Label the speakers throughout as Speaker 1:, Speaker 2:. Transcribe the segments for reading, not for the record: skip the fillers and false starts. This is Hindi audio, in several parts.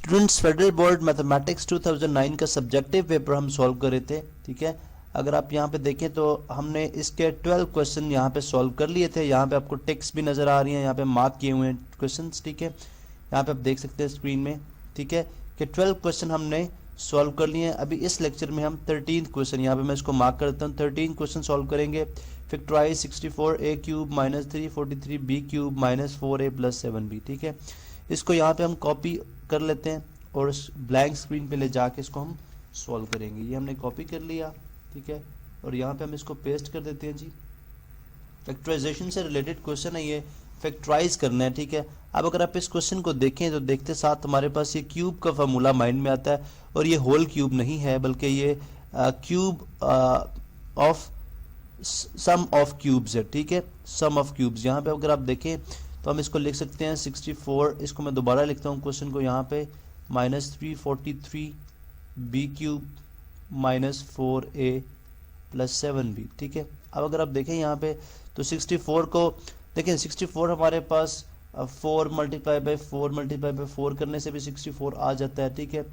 Speaker 1: स्टूडेंट्स फेडरल बोर्ड मैथमेटिक्स 2009 का सब्जेक्टिव पेपर हम सॉल्व कर रहे थे, ठीक है। अगर आप यहाँ पे देखें तो हमने इसके 12 क्वेश्चन यहाँ पे सॉल्व कर लिए थे। यहाँ पे आपको टिक्स भी नज़र आ रही हैं, यहाँ पे मार्क किए हुए हैं क्वेश्चंस, ठीक है। यहाँ पे आप देख सकते हैं स्क्रीन में, ठीक है, कि 12 क्वेश्चन हमने सॉल्व कर लिए हैं। अभी इस लेक्चर में हम 13 क्वेश्चन, यहाँ पे मैं इसको मार्क कर देता हूँ, 13 क्वेश्चन सॉल्व करेंगे। Factorise 64a cube minus 343b cube minus 4a plus 7b, ठीक है। इसको यहाँ पे हम कॉपी कर लेते हैं और ब्लैंक स्क्रीन पे ले जाके इसको हम सॉल्व करेंगे। ये हमने कॉपी कर लिया, ठीक है, और यहाँ पे हम इसको पेस्ट कर देते हैं जी। फैक्टराइजेशन से रिलेटेड क्वेश्चन है ये, फैक्टराइज करना है, ठीक है। अब अगर आप इस क्वेश्चन को देखें तो देखते साथ हमारे पास ये क्यूब का फार्मूला माइंड में आता है, और ये होल क्यूब नहीं है बल्कि ये cube of sum of cubes है, ठीक है, सम ऑफ क्यूब्स। यहाँ पे अगर आप देखें तो हम इसको लिख सकते हैं 64, इसको मैं दोबारा लिखता हूँ क्वेश्चन को यहाँ पे, minus 343b cube minus 4a plus 7b, ठीक है। अब अगर आप देखें यहाँ पे तो 64 को देखें, 64 हमारे पास 4 मल्टीप्लाई बाई 4 मल्टीप्लाई बाई 4 करने से भी 64 आ जाता है, ठीक है।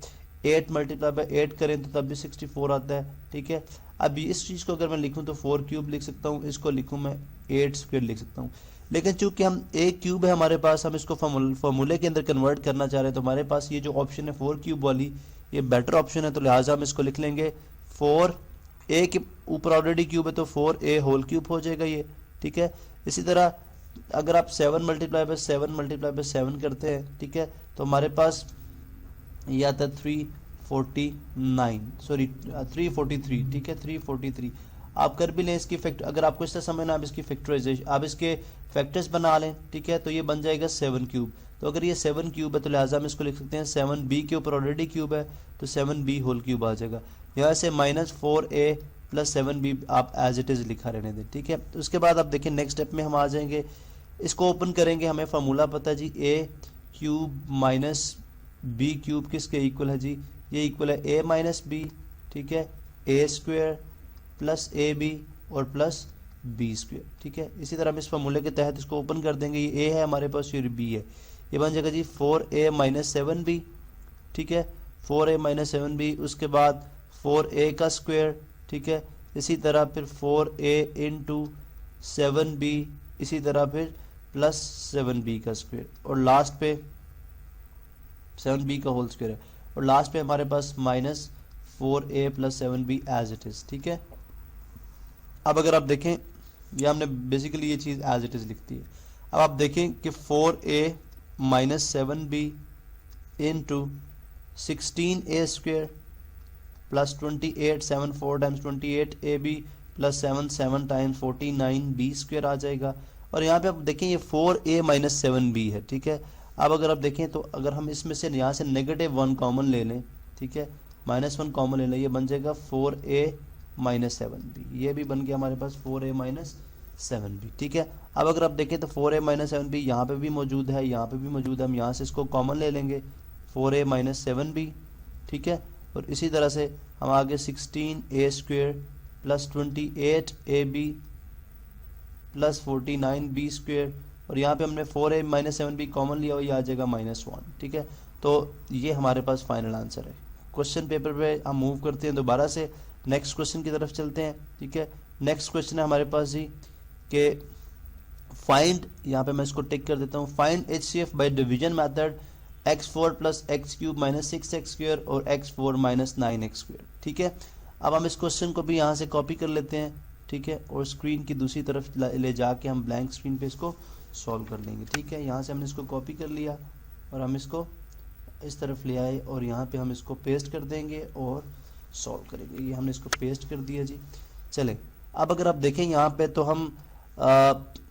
Speaker 1: 8 मल्टीप्लाई बाई 8 करें तो तब भी 64 आता है, ठीक है। अब इस चीज़ को अगर मैं लिखूं तो 4 क्यूब लिख सकता हूं, इसको लिखूं मैं 8 स्क्वायर लिख सकता हूं। लेकिन चूंकि हम a क्यूब है हमारे पास, हम इसको फॉर्मूले के अंदर कन्वर्ट करना चाह रहे हैं, तो हमारे पास ये जो ऑप्शन है 4 क्यूब वाली, ये बेटर ऑप्शन है, तो लिहाजा हम इसको लिख लेंगे 4, a के ऊपर ऑलरेडी क्यूब है तो 4a होल क्यूब हो जाएगा ये, ठीक है। इसी तरह अगर आप 7 मल्टीप्लाई बाई 7 मल्टीप्लाई बाई 7 करते हैं, ठीक है, तो हमारे पास ये आता है 343, ठीक है, 343 आप कर भी लें इसकी फैक्ट, अगर आपको इस तरह समझना, आप इसकी फैक्टराइजेशन, आप इसके फैक्टर्स बना लें, ठीक है, तो ये बन जाएगा 7 क्यूब। तो अगर ये 7 क्यूब है तो लिहाजा हम इसको लिख सकते हैं 7b के ऊपर ऑलरेडी क्यूब है तो 7b होल क्यूब आ जाएगा। यहाँ से माइनस 4a प्लस 7b आप एज इट इज़ लिखा रहने दें, ठीक है। तो उसके बाद आप देखिए नेक्स्ट स्टेप में हम आ जाएंगे, इसको ओपन करेंगे, हमें फार्मूला पता है जी, a cube minus b cube किसके इक्वल है जी, ये इक्वल है a माइनस b, ठीक है, a square plus A B और प्लस बी स्क्वायर, ठीक है। इसी तरह हम इस फार्मूले के तहत इसको ओपन कर देंगे, ये a है हमारे पास, ये b है, ये बन जाएगा जी 4a माइनस 7b, ठीक है, 4a माइनस 7b, उसके बाद 4a का स्क्वायर, ठीक है, इसी तरह फिर 4a इंटू 7b, इसी तरह फिर प्लस 7b का स्क्वायर, और लास्ट पे 7b का होल स्क्वायर है, और लास्ट पे हमारे पास minus 4a plus 7b as it is, ठीक है। अब अगर आप देखें, ये हमने बेसिकली ये चीज़ एज इट इज़ लिखती है। अब आप देखें कि 4a minus 7b into 16a square plus 28, 7 4 times 28ab plus 7 7 times 49b square आ जाएगा। और यहाँ पे आप देखें ये 4a माइनस 7b है, ठीक है। अब अगर आप देखें तो अगर हम इसमें से यहाँ से -1 कॉमन ले लें, ठीक है, -1 कॉमन ले लें, ये बन जाएगा 4a माइनस 7b, ये भी बन गया हमारे पास 4a माइनस 7b, ठीक है। अब अगर आप देखें तो 4a माइनस 7b यहाँ पे भी मौजूद है, यहाँ पे भी मौजूद है, हम यहाँ से इसको कॉमन ले लेंगे 4a माइनस 7b, ठीक है। और इसी तरह से हम आगे 16a square plus 28ab plus 49b square, और यहाँ पे हमने 4a माइनस 7b कॉमन लिया हुआ, ये आ जाएगा -1, ठीक है। तो ये हमारे पास फाइनल आंसर है। क्वेश्चन पेपर पे हम मूव करते हैं, दोबारा से नेक्स्ट क्वेश्चन की तरफ चलते हैं, ठीक है। नेक्स्ट क्वेश्चन है हमारे पास जी कि फाइंड, यहाँ पे मैं इसको टिक कर देता हूँ, find HCF by division method x4 plus x cube minus 6x square और x4 माइनस 9x स्क्वायर, ठीक है। अब हम इस क्वेश्चन को भी यहाँ से कॉपी कर लेते हैं, ठीक है, और स्क्रीन की दूसरी तरफ ले जाके हम ब्लैंक स्क्रीन पे इसको सॉल्व कर लेंगे, ठीक है। यहाँ से हमने इसको कॉपी कर लिया और हम इसको इस तरफ ले आए और यहाँ पे हम इसको पेस्ट कर देंगे और सॉल्व करेंगे। ये हमने इसको पेस्ट कर दिया जी। चलें, अब अगर आप देखें यहाँ पे तो हम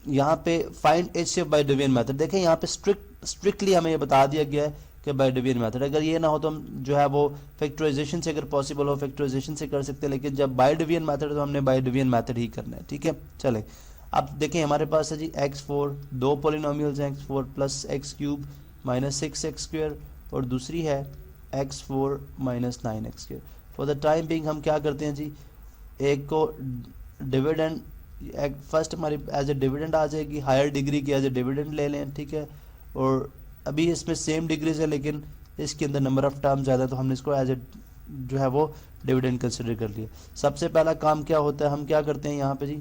Speaker 1: यहाँ पे find HCF by division method, देखें यहाँ पे स्ट्रिक्टली हमें ये बता दिया गया है कि बाय डिवीजन मेथड, अगर ये ना हो तो हम जो है वो फैक्टराइजेशन से, अगर पॉसिबल हो फैक्टराइजेशन से कर सकते हैं, लेकिन जब बाय डिवीजन मेथड तो हमने बाय डिवीजन मेथड ही करना है, ठीक है। चलें, अब देखें हमारे पास है जी x4, दो पॉलिनोमियल्स हैं, x4 plus x cube minus 6x square और दूसरी है x4 minus 9x square. For the time being हम क्या करते हैं जी, एक को डिविडेंड, फर्स्ट हमारी एज ए डिविडेंड आ जाएगी, हायर डिग्री की एज ए डिविडेंड ले लें, ठीक है। और अभी इसमें सेम डिग्रीज है लेकिन इसके अंदर नंबर ऑफ टर्म ज़्यादा, तो हमने इसको एज ए जो है वो डिविडेंड कंसिडर कर लिया। सबसे पहला काम क्या होता है, हम क्या करते हैं यहाँ पे जी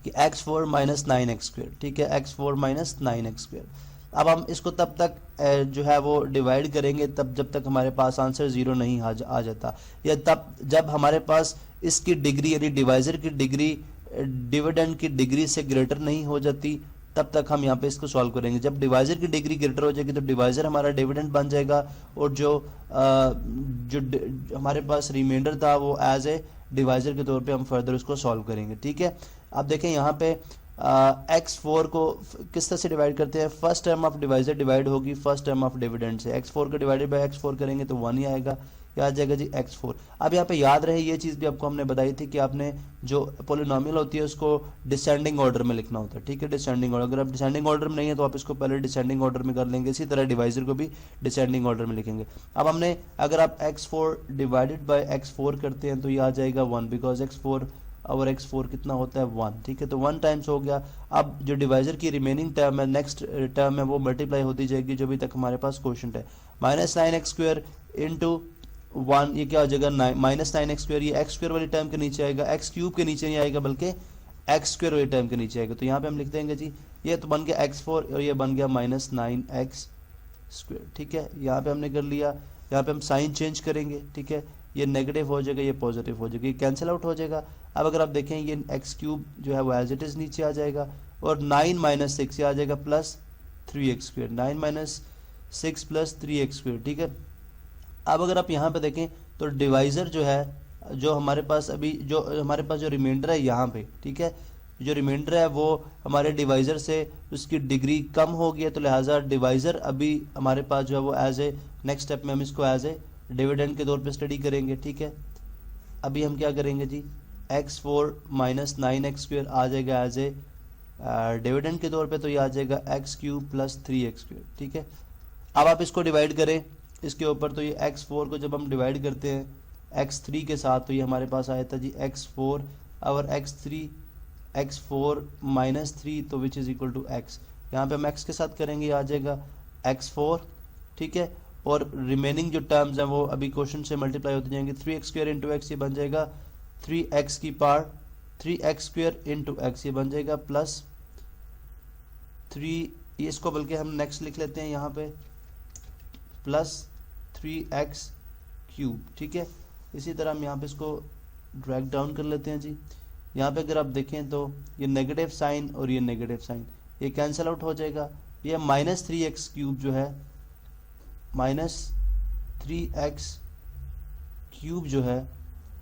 Speaker 1: कि x4 माइनस 9x², ठीक है, x4 माइनस 9x²। अब हम इसको तब तक जो है वो डिवाइड करेंगे तब जब तक हमारे पास आंसर 0 नहीं आ जाता, या तब जब हमारे पास इसकी डिग्री यानी डिवाइजर की डिग्री डिविडेंड की डिग्री से ग्रेटर नहीं हो जाती, तब तक हम यहाँ पे इसको सॉल्व करेंगे। जब डिवाइजर की डिग्री ग्रेटर हो जाएगी तो डिवाइजर हमारा डिविडेंड बन जाएगा, और जो हमारे पास रिमाइंडर था वो एज ए डिवाइजर के तौर पे हम फर्दर उसको सॉल्व करेंगे, ठीक है। अब देखें यहाँ पे x4 को किस तरह से डिवाइड करते हैं, first term of divisor divide होगी फर्स्ट टर्म ऑफ डिविडेंड से, x4 को डिवाइडेड बाय x4 करेंगे तो 1 ही आएगा, क्या आ जाएगा जी x4। अब यहाँ पे याद रहे ये चीज़ भी आपको हमने बताई थी कि आपने जो पॉलिनोमियल होती है उसको डिसेंडिंग ऑर्डर में लिखना होता है, ठीक है, डिसेंडिंग ऑर्डर। अगर आप डिसेंडिंग ऑर्डर में नहीं है तो आप इसको पहले डिसेंडिंग ऑर्डर में कर लेंगे, इसी तरह डिवाइजर को भी डिसेंडिंग ऑर्डर में लिखेंगे। अब हमने अगर आप x4 डिवाइडेड बाय x4 करते हैं तो ये आ जाएगा 1, बिकॉज x4 और x4 कितना होता है 1, ठीक है, तो 1 टाइम्स हो गया। अब जो डिवाइजर की रिमेनिंग टर्म है, नेक्स्ट टर्म है, वो मल्टीप्लाई होती जाएगी जो अभी तक हमारे पास क्वोशंट है, माइनस 9x² इंटू 1, ये क्या हो जाएगा माइनस 9x², ये x² वाली टर्म के नीचे आएगा, x³ के नीचे नहीं आएगा बल्कि x² वाली टर्म के नीचे आएगा। तो यहाँ पे हम लिख देंगे जी ये तो बन गया x4 और ये बन गया माइनस 9x², ठीक है, यहाँ पे हमने कर लिया। यहाँ पे हम साइन चेंज करेंगे, ठीक है, ये नेगेटिव हो जाएगा, ये पॉजिटिव हो जाएगा, ये कैंसिल आउट हो जाएगा। अब अगर आप देखें ये x³ जो है वो एज इट इज़ नीचे आ जाएगा, और 9 माइनस 6 ये आ जाएगा plus 3x², 9 minus 6 plus 3x², ठीक है। अब अगर आप यहाँ पे देखें तो डिवाइज़र जो है, जो हमारे पास अभी जो हमारे पास जो रिमाइंडर है यहाँ पे, ठीक है, जो रिमाइंडर है वो हमारे डिवाइज़र से उसकी डिग्री कम हो गई है, तो लिहाजा डिवाइज़र अभी हमारे पास जो है वो एज ए नेक्स्ट स्टेप में हम इसको एज ए डिविडेंड के तौर पे स्टडी करेंगे, ठीक है। अभी हम क्या करेंगे जी x4 माइनस 9x² आ जाएगा एज ए डिविडेंड के तौर पे, तो ये आ जाएगा x³ प्लस 3x², ठीक है। अब आप इसको डिवाइड करें इसके ऊपर, तो ये x4 को जब हम डिवाइड करते हैं x3 के साथ तो ये हमारे पास आया था जी x4 और x4 माइनस 3, तो which is equal to x। यहाँ पे हम x के साथ करेंगे, आ जाएगा x4, ठीक है, और रिमेनिंग जो टर्म्स हैं वो अभी क्वेश्चन से मल्टीप्लाई होते जाएंगे, 3x² इंटू x ये बन जाएगा 3x की पावर 3x² इंटू x ये बन जाएगा प्लस 3, इसको बल्कि हम नेक्स्ट लिख लेते हैं यहाँ पे प्लस 3x³, ठीक है। इसी तरह हम यहाँ पे इसको ड्रैग डाउन कर लेते हैं जी। यहाँ पे अगर आप देखें तो ये नेगेटिव साइन और ये नेगेटिव साइन ये कैंसिल आउट हो जाएगा, ये माइनस 3x³ जो है माइनस 3x³ जो है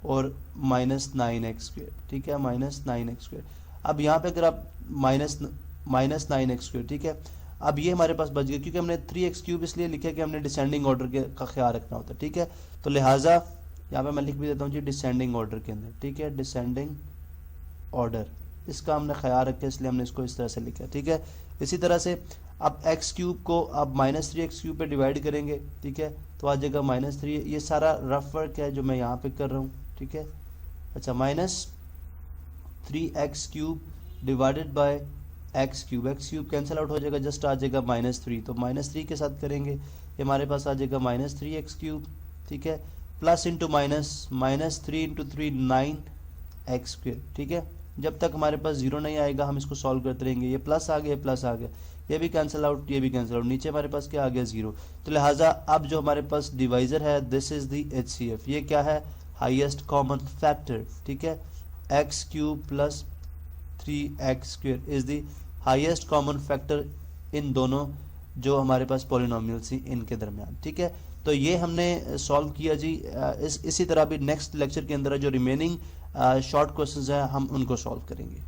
Speaker 1: और माइनस 9x², ठीक है, माइनस 9x²। अब यहाँ पे अगर आप माइनस 9x², ठीक है, अब ये हमारे पास बच गया क्योंकि हमने 3x³ इसलिए लिखा कि हमने डिसेंडिंग ऑर्डर का ख्याल रखना होता है, ठीक है। तो लिहाजा यहाँ पे मैं लिख भी देता हूँ जी डिसेंडिंग ऑर्डर के अंदर, ठीक है, डिसेंडिंग ऑर्डर, इसका हमने ख्याल रखा इसलिए हमने इसको इस तरह से लिखा, ठीक है। इसी तरह से अब x³ को अब माइनस 3x³ पे डिवाइड करेंगे, ठीक है, तो आ जाएगा माइनस 3, ये सारा रफ वर्क है जो मैं यहाँ पे कर रहा हूँ, ठीक है। अच्छा, minus 3x³ divided by x³ cancel out हो जाएगा, जस्ट आ जाएगा -3, तो -3 के साथ करेंगे ये हमारे पास आ जाएगा -3x³, ठीक है, plus into minus, -3 into 3 9x², ठीक है। जब तक हमारे पास 0 नहीं आएगा हम इसको सॉल्व करते रहेंगे, ये प्लस आ गया, प्लस आ गया, ये भी कैंसिल आउट, ये भी कैंसिल आउट, नीचे हमारे पास क्या आ गया 0। तो लिहाजा अब जो हमारे पास डिवाइजर है दिस इज द HCF, ये क्या है हाईएस्ट कॉमन फैक्टर, ठीक है, x³ plus 3x² is the highest common factor in दोनों जो हमारे पास पॉलिनोमियल्स थी इनके दरमियान, ठीक है। तो ये हमने सॉल्व किया जी। इसी तरह भी नेक्स्ट लेक्चर के अंदर जो रिमेनिंग शॉर्ट क्वेश्चंस हैं हम उनको सॉल्व करेंगे।